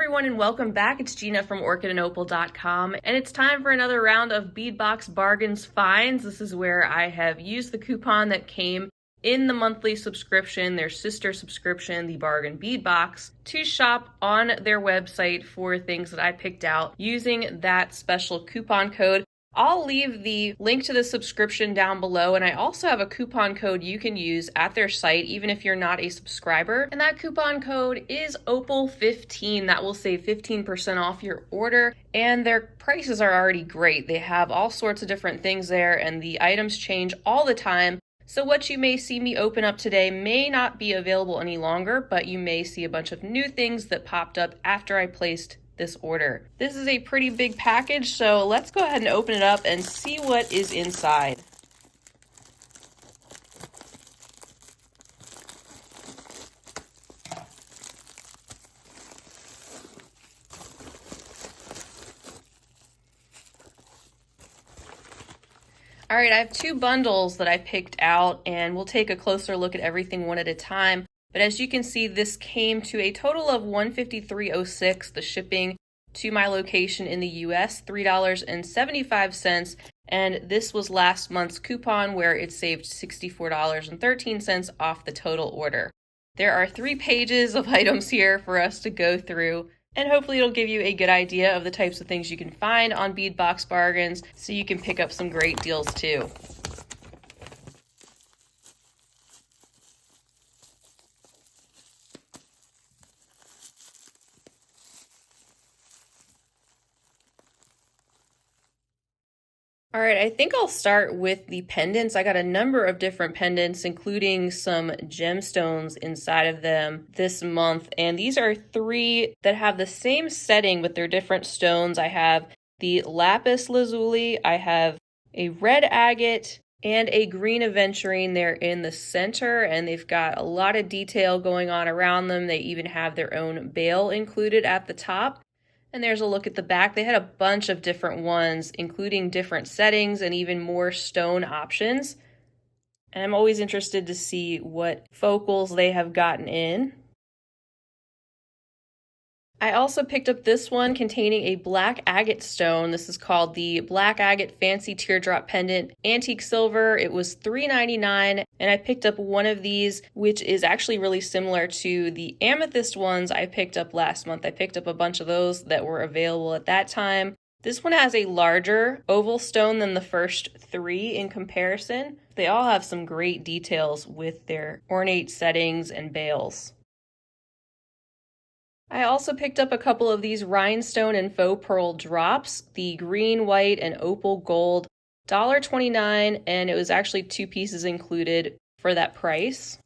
everyone and welcome back. It's Gina from orchidandopal.com and it's time for another round of Bead Box Bargains finds. This is where I have used the coupon that came in the monthly subscription, their sister subscription, the Bargain Bead Box, to shop on their website for things that I picked out using that special coupon code. I'll leave the link to the subscription down below, and I also have a coupon code you can use at their site even if you're not a subscriber, and that coupon code is Opal15. That will save 15% off your order, and their prices are already great. They have all sorts of different things there, and the items change all the time. So what you may see me open up today may not be available any longer, but you may see a bunch of new things that popped up after I placed this order. This is a pretty big package, so let's go ahead and open it up and see what is inside. All right, I have two bundles that I picked out, and we'll take a closer look at everything one at a time. But as you can see, this came to a total of $153.06, the shipping to my location in the US, $3.75, and this was last month's coupon where it saved $64.13 off the total order. There are 3 pages of items here for us to go through, and hopefully it'll give you a good idea of the types of things you can find on Bead Box Bargains so you can pick up some great deals too. All right, I think I'll start with the pendants. I got a number of different pendants, including some gemstones inside of them this month. And these are 3 that have the same setting, but they're different stones. I have the lapis lazuli, I have a red agate, and a green aventurine there in the center. And they've got a lot of detail going on around them. They even have their own bail included at the top. And there's a look at the back. They had a bunch of different ones, including different settings and even more stone options. And I'm always interested to see what focals they have gotten in. I also picked up this one containing a black agate stone. This is called the Black Agate Fancy Teardrop Pendant Antique Silver. It was $3.99, and I picked up one of these, which is actually really similar to the amethyst ones I picked up last month. I picked up a bunch of those that were available at that time. This one has a larger oval stone than the first 3 in comparison. They all have some great details with their ornate settings and bails. I also picked up a couple of these rhinestone and faux pearl drops, the green, white, and opal gold, $1.29, and it was actually 2 pieces included for that price.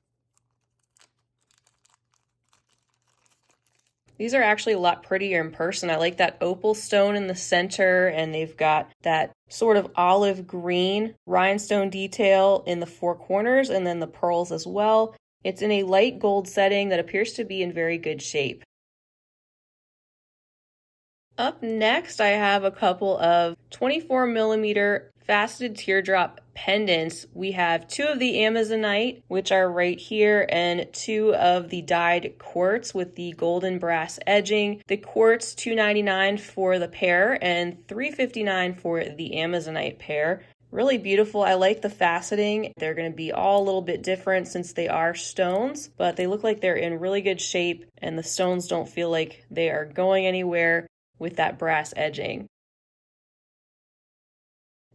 These are actually a lot prettier in person. I like that opal stone in the center, and they've got that sort of olive green rhinestone detail in the 4 corners, and then the pearls as well. It's in a light gold setting that appears to be in very good shape. Up next, I have a couple of 24mm faceted teardrop pendants. We have 2 of the Amazonite, which are right here, and 2 of the dyed quartz with the golden brass edging. The quartz, $2.99 for the pair and $3.59 for the Amazonite pair. Really beautiful. I like the faceting. They're going to be all a little bit different since they are stones, but they look like they're in really good shape, and the stones don't feel like they are going anywhere with that brass edging.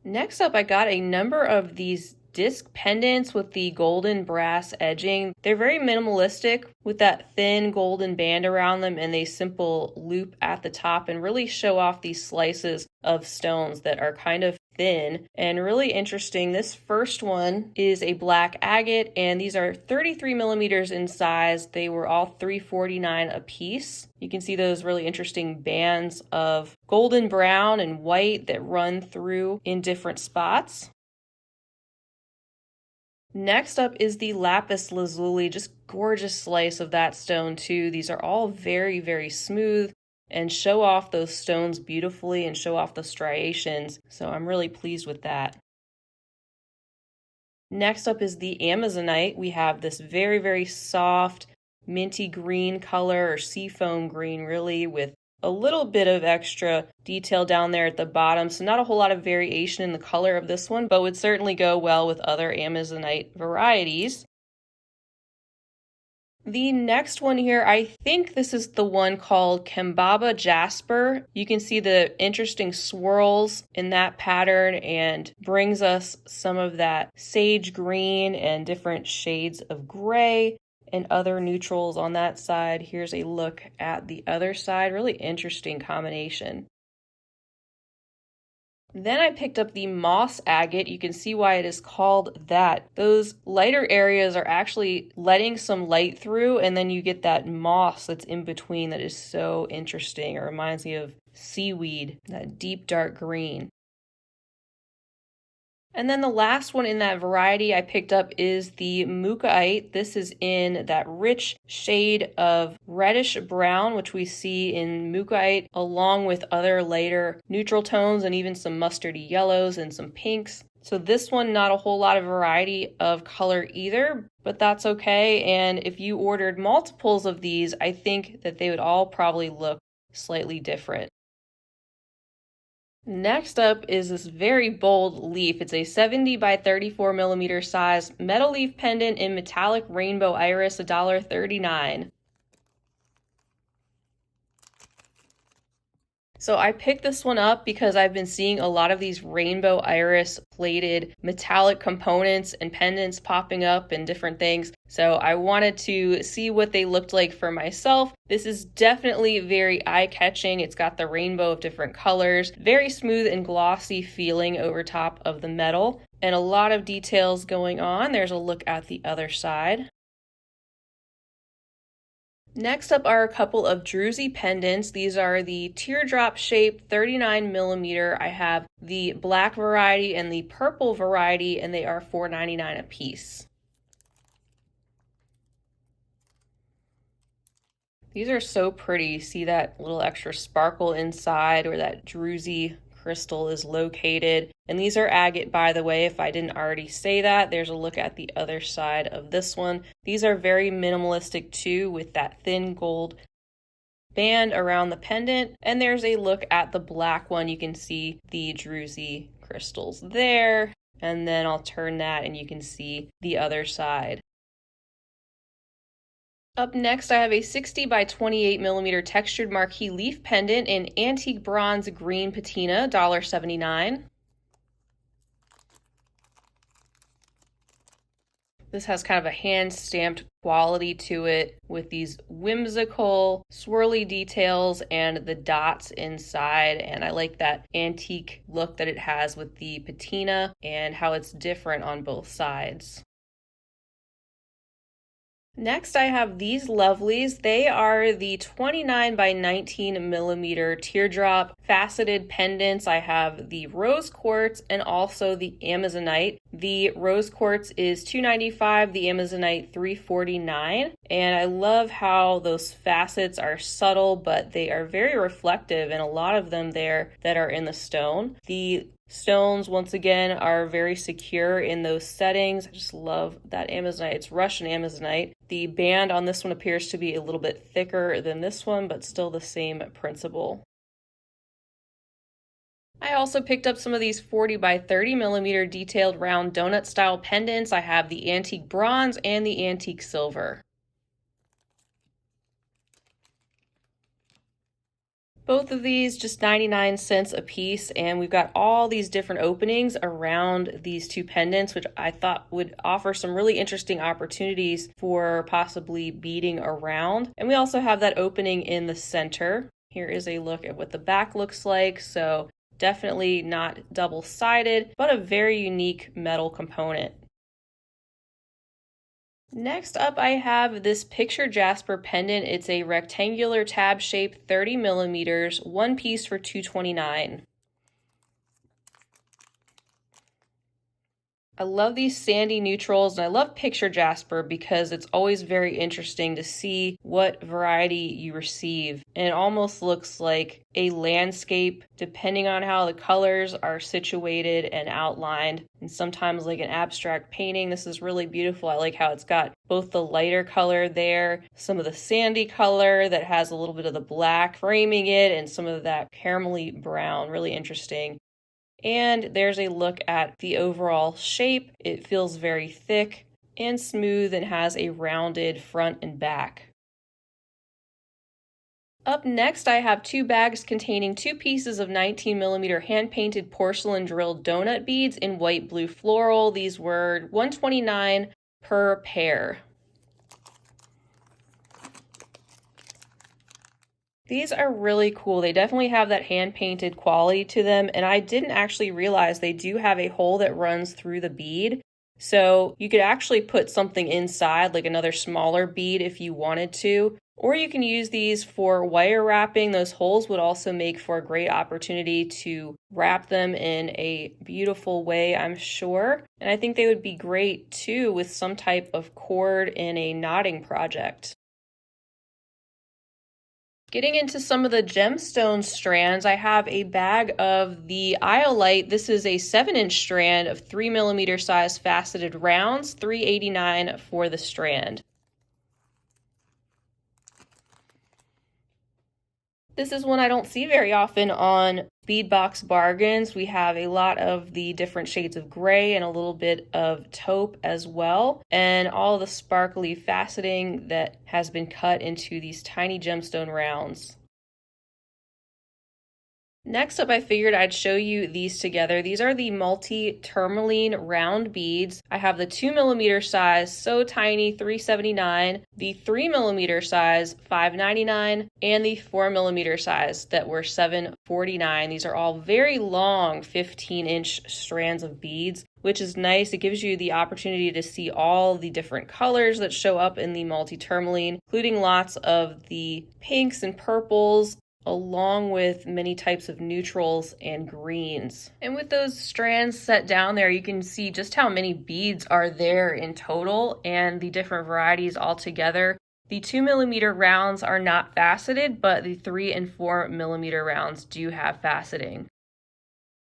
Next up, I got a number of these disc pendants with the golden brass edging. They're very minimalistic with that thin golden band around them and a simple loop at the top, and really show off these slices of stones that are kind of thin and really interesting. This first one is a black agate, and these are 33mm in size. They were all $3.49 a piece. You can see those really interesting bands of golden brown and white that run through in different spots. Next up is the lapis lazuli, just gorgeous slice of that stone too. These are all very, very smooth and show off those stones beautifully and show off the striations. So I'm really pleased with that. Next up is the Amazonite. We have this very, very soft minty green color, or seafoam green really, with a little bit of extra detail down there at the bottom. So not a whole lot of variation in the color of this one, but would certainly go well with other Amazonite varieties. The next one here, I think this is the one called Kambaba Jasper. You can see the interesting swirls in that pattern and brings us some of that sage green and different shades of gray and other neutrals on that side. Here's a look at the other side. Really interesting combination. Then I picked up the moss agate. You can see why it is called that. Those lighter areas are actually letting some light through, and then you get that moss that's in between that is so interesting. It reminds me of seaweed, that deep dark green. And then the last one in that variety I picked up is the Mukaite. This is in that rich shade of reddish brown, which we see in Mukaite, along with other lighter neutral tones and even some mustardy yellows and some pinks. So this one, not a whole lot of variety of color either, but that's okay. And if you ordered multiples of these, I think that they would all probably look slightly different. Next up is this very bold leaf. It's a 70 by 34 millimeter size metal leaf pendant in metallic rainbow iris, $1.39. So I picked this one up because I've been seeing a lot of these rainbow iris plated metallic components and pendants popping up and different things. So I wanted to see what they looked like for myself. This is definitely very eye-catching. It's got the rainbow of different colors, very smooth and glossy feeling over top of the metal, and a lot of details going on. There's a look at the other side. Next up are a couple of druzy pendants. These are the teardrop shape 39 millimeter. I have the black variety and the purple variety, and they are $4.99 a piece. These are so pretty. See that little extra sparkle inside where that druzy crystal is located. And these are agate, by the way, if I didn't already say that. There's a look at the other side of this one. These are very minimalistic too, with that thin gold band around the pendant. And there's a look at the black one. You can see the druzy crystals there. And then I'll turn that and you can see the other side. Up next, I have a 60 by 28 millimeter textured marquee leaf pendant in antique bronze green patina, $1.79. This has kind of a hand-stamped quality to it with these whimsical swirly details and the dots inside, and I like that antique look that it has with the patina and how it's different on both sides. Next, I have these lovelies. They are the 29 by 19 millimeter teardrop faceted pendants. I have the rose quartz and also the Amazonite. The rose quartz is $2.95, the Amazonite $3.49. And I love how those facets are subtle, but they are very reflective, and a lot of them there that are in the stone. The stones, once again, are very secure in those settings. I just love that Amazonite. It's Russian Amazonite. The band on this one appears to be a little bit thicker than this one, but still the same principle. I also picked up some of these 40 by 30 millimeter detailed round donut style pendants. I have the antique bronze and the antique silver. Both of these just 99 cents a piece, and we've got all these different openings around these two pendants, which I thought would offer some really interesting opportunities for possibly beading around. And we also have that opening in the center. Here is a look at what the back looks like. So definitely not double-sided, but a very unique metal component. Next up, I have this picture jasper pendant. It's a rectangular tab shape, 30 millimeters, one piece for $2.29. I love these sandy neutrals, and I love picture jasper because it's always very interesting to see what variety you receive. And it almost looks like a landscape depending on how the colors are situated and outlined. And sometimes like an abstract painting. This is really beautiful. I like how it's got both the lighter color there, some of the sandy color that has a little bit of the black framing it, and some of that caramelly brown. Really interesting. And there's a look at the overall shape. It feels very thick and smooth and has a rounded front and back. Up next, I have 2 bags containing 2 pieces of 19mm hand-painted porcelain drilled donut beads in white blue floral. These were $129 per pair. These are really cool. They definitely have that hand-painted quality to them, and I didn't actually realize they do have a hole that runs through the bead. So you could actually put something inside, like another smaller bead if you wanted to, or you can use these for wire wrapping. Those holes would also make for a great opportunity to wrap them in a beautiful way, I'm sure. And I think they would be great too with some type of cord in a knotting project. Getting into some of the gemstone strands, I have a bag of the Iolite. This is a 7-inch strand of 3mm size faceted rounds, $3.89 for the strand. This is one I don't see very often on Bead Box Bargains. We have a lot of the different shades of gray and a little bit of taupe as well, and all the sparkly faceting that has been cut into these tiny gemstone rounds. Next up, I figured I'd show you these together. These are the multi-tourmaline round beads. I have the 2mm size, so tiny, $3.79, the 3mm size, $5.99, and the 4mm size that were $7.49. These are all very long 15-inch strands of beads, which is nice. It gives you the opportunity to see all the different colors that show up in the multi-tourmaline, including lots of the pinks and purples, along with many types of neutrals and greens. And with those strands set down there, you can see just how many beads are there in total and the different varieties all together. The 2mm rounds are not faceted, but the 3 and 4mm rounds do have faceting.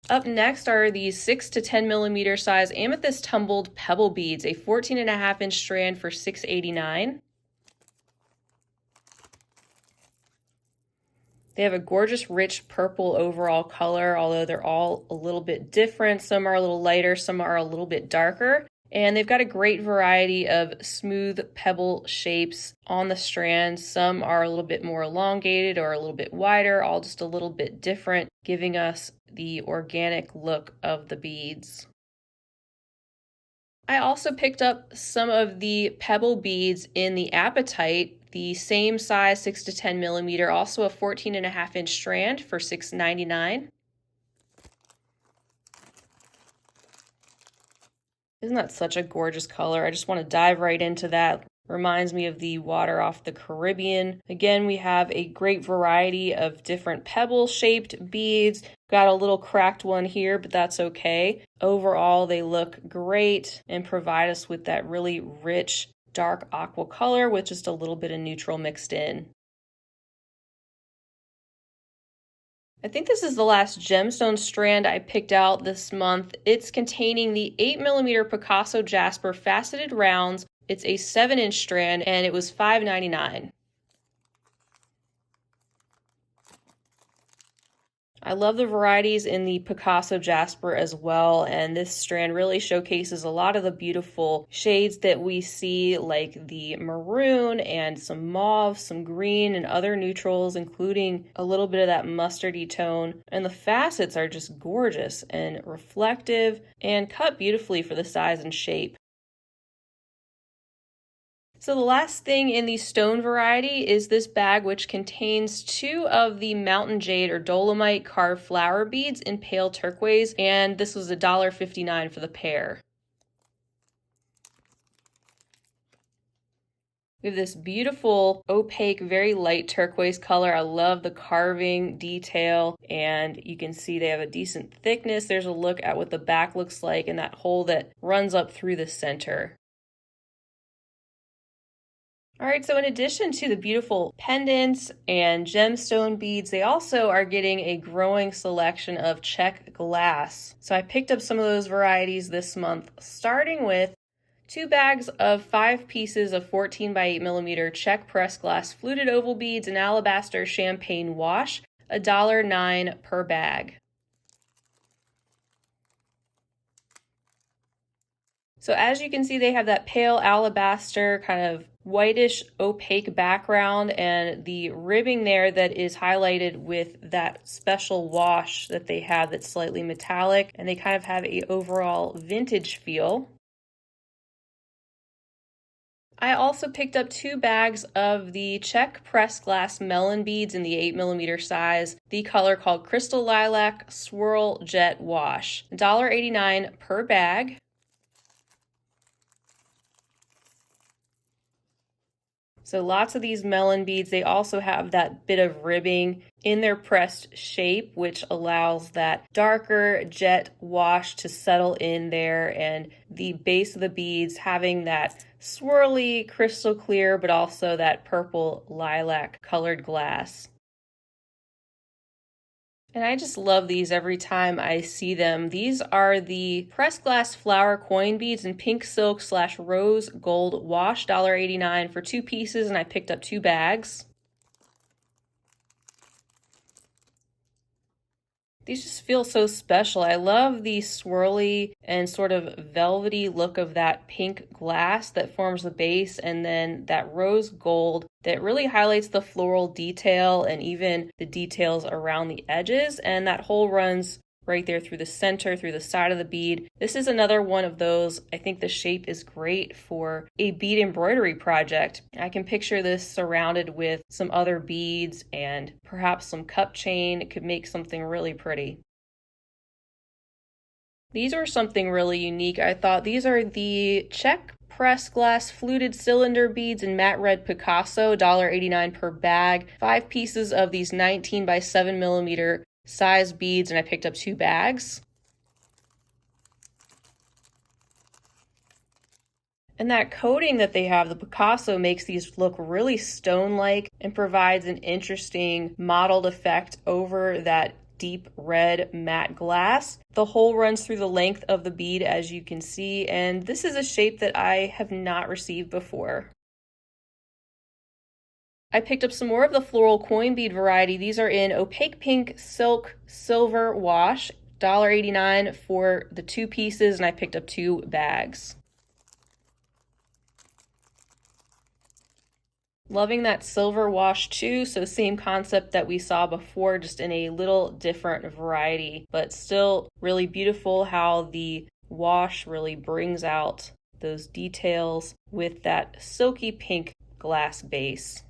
Up next are these 6 to 10mm size amethyst tumbled pebble beads, a 14.5-inch strand for $6.89. They have a gorgeous, rich purple overall color, although they're all a little bit different. Some are a little lighter, some are a little bit darker. And they've got a great variety of smooth pebble shapes on the strands. Some are a little bit more elongated or a little bit wider, all just a little bit different, giving us the organic look of the beads. I also picked up some of the pebble beads in the apatite, the same size, 6 to 10mm, also a 14.5-inch strand for $6.99. Isn't that such a gorgeous color? I just want to dive right into that. Reminds me of the water off the Caribbean. Again, we have a great variety of different pebble-shaped beads. Got a little cracked one here, but that's okay. Overall, they look great and provide us with that really rich, dark aqua color with just a little bit of neutral mixed in. I think this is the last gemstone strand I picked out this month. It's containing the 8mm Picasso Jasper faceted rounds. It's a 7-inch strand and it was $5.99. I love the varieties in the Picasso Jasper as well, and this strand really showcases a lot of the beautiful shades that we see, like the maroon and some mauve, some green, and other neutrals, including a little bit of that mustardy tone. And the facets are just gorgeous and reflective and cut beautifully for the size and shape. So the last thing in the stone variety is this bag, which contains 2 of the mountain jade or dolomite carved flower beads in pale turquoise, and this was $1.59 for the pair. We have this beautiful opaque, very light turquoise color. I love the carving detail, and you can see they have a decent thickness. There's a look at what the back looks like and that hole that runs up through the center. All right, so in addition to the beautiful pendants and gemstone beads, they also are getting a growing selection of Czech glass. So I picked up some of those varieties this month, starting with 2 bags of 5 pieces of 14 by 8 millimeter Czech pressed glass fluted oval beads in alabaster champagne wash, $1.09 per bag. So as you can see, they have that pale alabaster kind of whitish opaque background, and the ribbing there that is highlighted with that special wash that they have that's slightly metallic, and they kind of have a overall vintage feel. I also picked up 2 bags of the Czech pressed glass melon beads in the 8 millimeter size, the color called Crystal Lilac Swirl Jet Wash, $1.89 per bag. So lots of these melon beads, they also have that bit of ribbing in their pressed shape, which allows that darker jet wash to settle in there, and the base of the beads having that swirly crystal clear, but also that purple lilac colored glass. And I just love these every time I see them. These are the pressed glass flower coin beads in pink silk / rose gold wash, $1.89 for 2 pieces, and I picked up 2 bags. These just feel so special. I love the swirly and sort of velvety look of that pink glass that forms the base, and then that rose gold that really highlights the floral detail and even the details around the edges, and that hole runs right there through the center, through the side of the bead. This is another one of those. I think the shape is great for a bead embroidery project. I can picture this surrounded with some other beads and perhaps some cup chain. It could make something really pretty. These are something really unique. I thought these are the Czech pressed glass fluted cylinder beads in matte red Picasso, $1.89 per bag. 5 pieces of these 19 by 7 millimeter size beads, and I picked up 2 bags. And that coating that they have, the Picasso, makes these look really stone-like and provides an interesting mottled effect over that deep red matte glass. The hole runs through the length of the bead, as you can see, and this is a shape that I have not received before. I picked up some more of the floral coin bead variety. These are in opaque pink silk silver wash, $1.89 for the 2 pieces, and I picked up 2 bags. Loving that silver wash too, so same concept that we saw before, just in a little different variety, but still really beautiful how the wash really brings out those details with that silky pink glass base.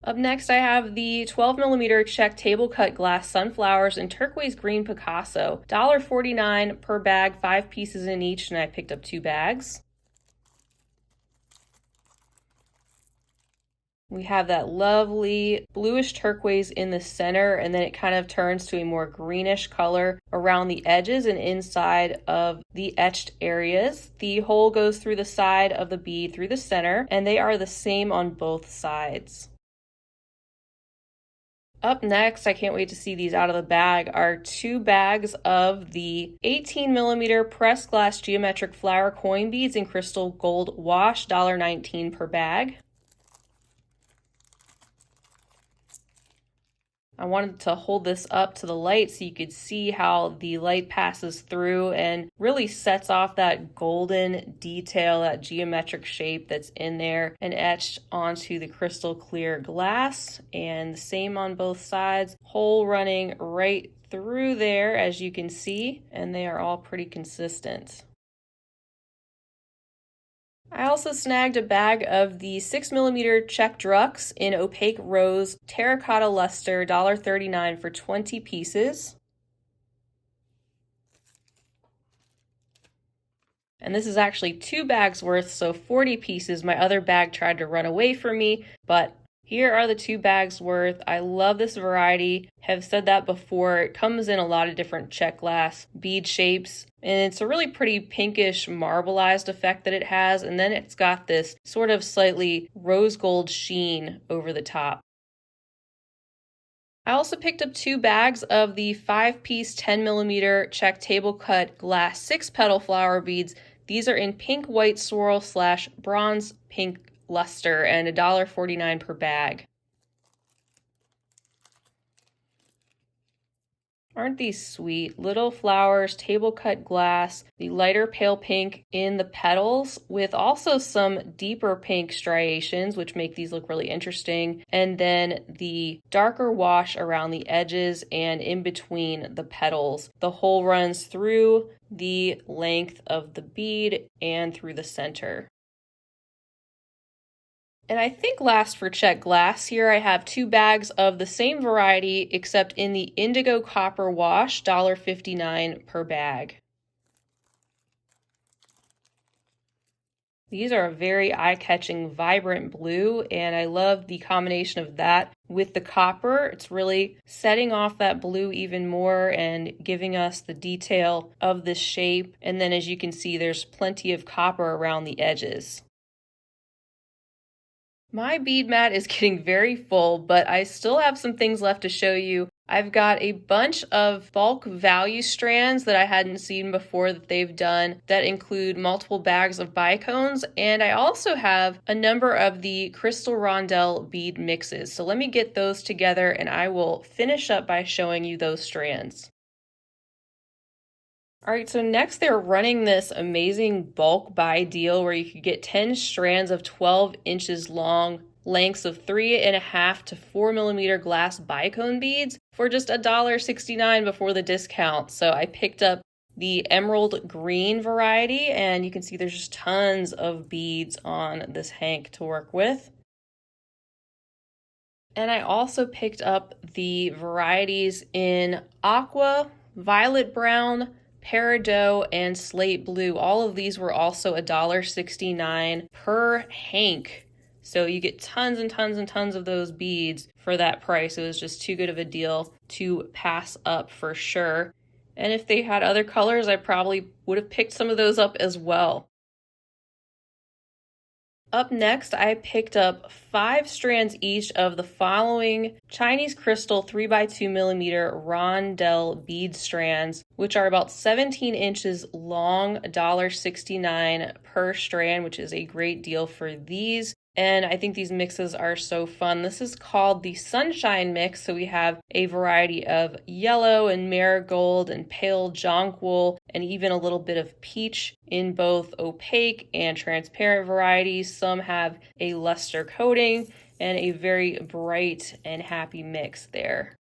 Up next, I have the 12 millimeter Czech table cut glass sunflowers in turquoise green Picasso, $1.49 per bag, 5 pieces in each, and I picked up 2 bags. We have that lovely bluish turquoise in the center, and then it kind of turns to a more greenish color around the edges and inside of the etched areas. The hole goes through the side of the bead through the center, and they are the same on both sides. Up next, I can't wait to see these out of the bag, are 2 bags of the 18 millimeter pressed glass geometric flower coin beads in crystal gold wash, $1.19 per bag. I wanted to hold this up to the light so you could see how the light passes through and really sets off that golden detail, that geometric shape that's in there and etched onto the crystal clear glass. And the same on both sides, hole running right through there, as you can see, and they are all pretty consistent. I also snagged a bag of the 6 millimeter Czech Drux in opaque rose terracotta luster, $1.39 for 20 pieces. And this is actually 2 bags worth, so 40 pieces. My other bag tried to run away from me, but here are the 2 bags worth. I love this variety. Have said that before. It comes in a lot of different Czech glass bead shapes, and it's a really pretty pinkish marbleized effect that it has, and then it's got this sort of slightly rose gold sheen over the top. I also picked up 2 bags of the 5-piece 10mm Czech table cut glass 6-petal flower beads. These are in pink white swirl / bronze pink luster and $1.49 per bag. Aren't these sweet? Little flowers, table cut glass, the lighter pale pink in the petals with also some deeper pink striations, which make these look really interesting. And then the darker wash around the edges and in between the petals. The whole runs through the length of the bead and through the center. And I think last for Czech glass, here I have 2 bags of the same variety except in the indigo copper wash, $1.59 per bag. These are a very eye-catching, vibrant blue, and I love the combination of that with the copper. It's really setting off that blue even more and giving us the detail of this shape. And then as you can see, there's plenty of copper around the edges. My bead mat is getting very full, but I still have some things left to show you. I've got a bunch of bulk value strands that I hadn't seen before that they've done that include multiple bags of bicones, and I also have a number of the crystal rondelle bead mixes. So let me get those together and I will finish up by showing you those strands. All right, so next they're running this amazing bulk buy deal where you could get 10 strands of 12 inches long lengths of 3.5 to 4mm glass bicone beads for just $1.69 before the discount. So I picked up the emerald green variety, and you can see there's just tons of beads on this hank to work with. And I also picked up the varieties in aqua, violet brown, peridot, and slate blue. All of these were also $1.69 per hank. So you get tons and tons and tons of those beads for that price. It was just too good of a deal to pass up for sure. And if they had other colors, I probably would have picked some of those up as well. Up next, I picked up 5 strands each of the following Chinese crystal 3x2mm rondelle bead strands, which are about 17 inches long, $1.69 per strand, which is a great deal for these. And I think these mixes are so fun. This is called the Sunshine Mix. So we have a variety of yellow and marigold and pale jonquil and even a little bit of peach in both opaque and transparent varieties. Some have a luster coating and a very bright and happy mix there.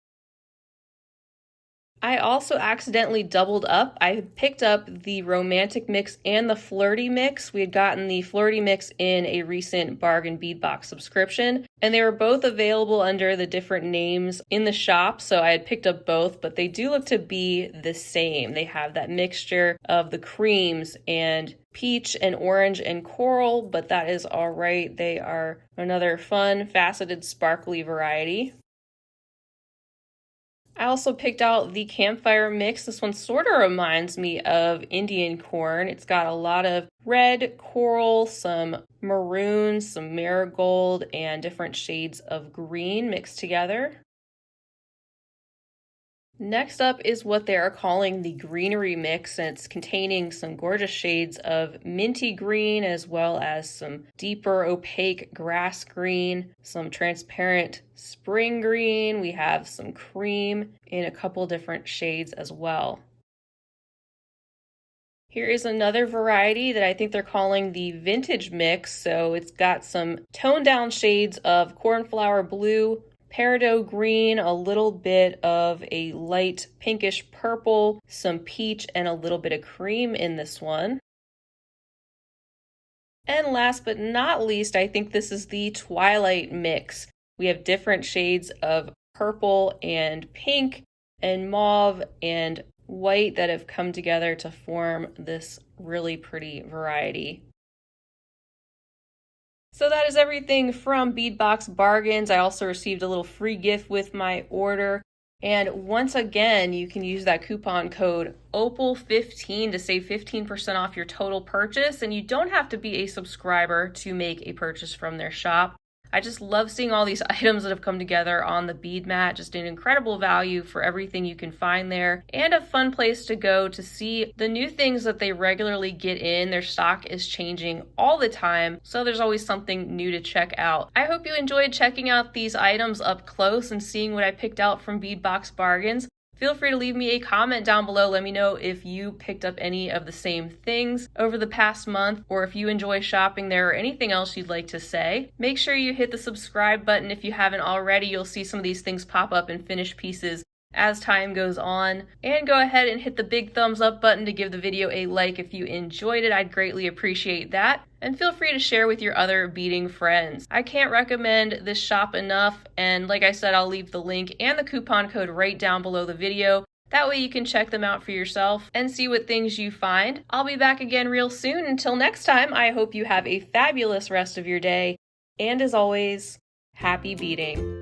I also accidentally doubled up. I picked up the romantic mix and the flirty mix. We had gotten the flirty mix in a recent bargain bead box subscription, and they were both available under the different names in the shop, so I had picked up both, but they do look to be the same. They have that mixture of the creams and peach and orange and coral, but that is all right. They are another fun, faceted, sparkly variety. I also picked out the campfire mix. This one sort of reminds me of Indian corn. It's got a lot of red, coral, some maroon, some marigold, and different shades of green mixed together. Next up is what they are calling the greenery mix, and it's containing some gorgeous shades of minty green as well as some deeper opaque grass green, some transparent spring green. We have some cream in a couple different shades as well. Here is another variety that I think they're calling the vintage mix. So it's got some toned down shades of cornflower blue, peridot green, a little bit of a light pinkish purple, some peach, and a little bit of cream in this one. And last but not least, I think this is the twilight mix. We have different shades of purple and pink and mauve and white that have come together to form this really pretty variety. So that is everything from Bead Box Bargains. I also received a little free gift with my order. And once again, you can use that coupon code OPAL15 to save 15% off your total purchase. And you don't have to be a subscriber to make a purchase from their shop. I just love seeing all these items that have come together on the bead mat. Just an incredible value for everything you can find there, and a fun place to go to see the new things that they regularly get in. Their stock is changing all the time, so there's always something new to check out. I hope you enjoyed checking out these items up close and seeing what I picked out from Bead Box Bargains. Feel free to leave me a comment down below. Let me know if you picked up any of the same things over the past month, or if you enjoy shopping there, or anything else you'd like to say. Make sure you hit the subscribe button if you haven't already. You'll see some of these things pop up in finished pieces as time goes on. And go ahead and hit the big thumbs up button to give the video a like if you enjoyed it. I'd greatly appreciate that. And feel free to share with your other beading friends. I can't recommend this shop enough, and like I said, I'll leave the link and the coupon code right down below the video. That way you can check them out for yourself and see what things you find. I'll be back again real soon. Until next time, I hope you have a fabulous rest of your day. And as always, happy beading.